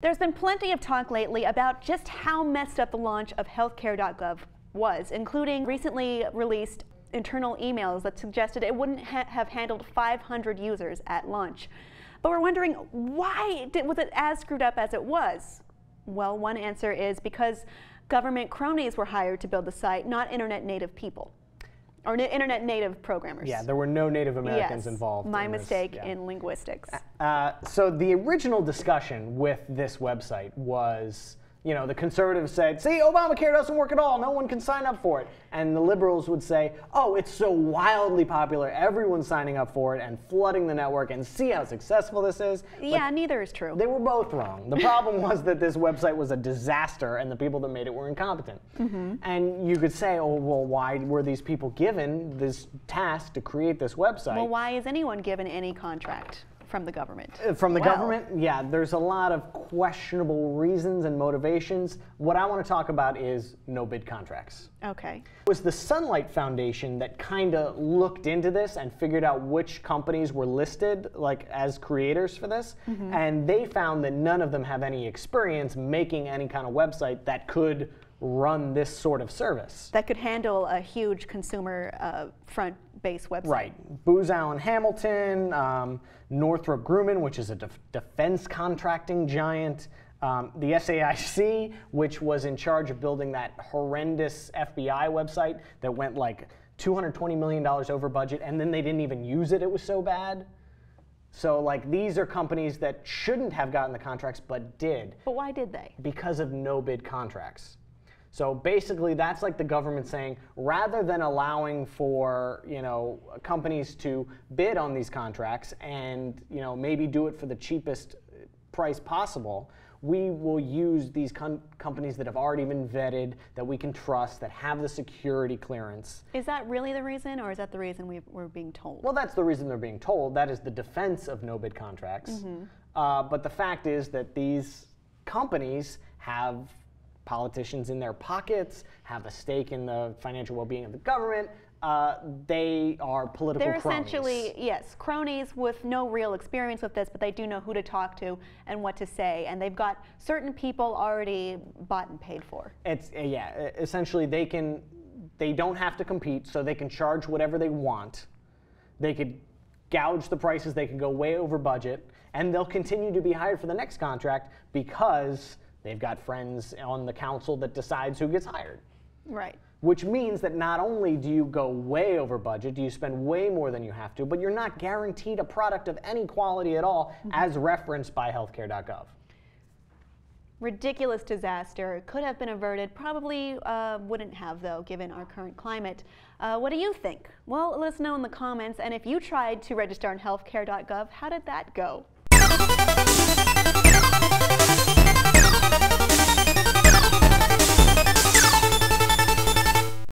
There's been plenty of talk lately about just how messed up the launch of Healthcare.Gov was, including recently released internal emails that suggested it wouldn't have handled 500 users at launch. But we're wondering, why was it as screwed up as it was? Well, one answer is because government cronies were hired to build the site, not internet native people. Or internet native programmers. Yeah, there were no Native Americans involved. My mistake in linguistics. So the original discussion with this website was, you know, the conservatives said, see, Obamacare doesn't work at all, no one can sign up for it. And the liberals would say, oh, it's so wildly popular, everyone's signing up for it and flooding the network, and see how successful this is. Yeah, neither is true. They were both wrong. The problem was that this website was a disaster and the people that made it were incompetent. And you could say, oh, well, why were these people given this task to create this website? Well, why is anyone given any contract from the government? From the government? Yeah, there's a lot of questionable reasons and motivations. What I want to talk about is no-bid contracts. Okay. It was the Sunlight Foundation that kind of looked into this and figured out which companies were listed like as creators for this, and they found that none of them have any experience making any kind of website that could run this sort of service. That could handle a huge consumer front-based website. Right. Booz Allen Hamilton, Northrop Grumman, which is a defense contracting giant, the SAIC, which was in charge of building that horrendous FBI website that went like $220 million over budget, and then they didn't even use it, it was so bad. So like these are companies that shouldn't have gotten the contracts but did. But why did they? Because of no-bid contracts. So basically that's like the government saying, rather than allowing for, you know, companies to bid on these contracts and, you know, maybe do it for the cheapest price possible, we will use these companies that have already been vetted, that we can trust, that have the security clearance. Is that really the reason, or is that the reason we're being told? Well, that's the reason they're being told. That is the defense of no-bid contracts. But the fact is that these companies have politicians in their pockets, have a stake in the financial well-being of the government. They are political cronies. They're essentially, yes, cronies with no real experience with this, but they do know who to talk to and what to say, and they've got certain people already bought and paid for. It's yeah, essentially they don't have to compete, so they can charge whatever they want. They could gouge the prices, they could go way over budget, and they'll continue to be hired for the next contract because they've got friends on the council that decides who gets hired. Right. Which means that not only do you go way over budget, do you spend way more than you have to, but you're not guaranteed a product of any quality at all, as referenced by Healthcare.Gov. Ridiculous disaster. Could have been averted. Probably wouldn't have, though, given our current climate. What do you think? Well, let us know in the comments. And if you tried to register on Healthcare.Gov, how did that go?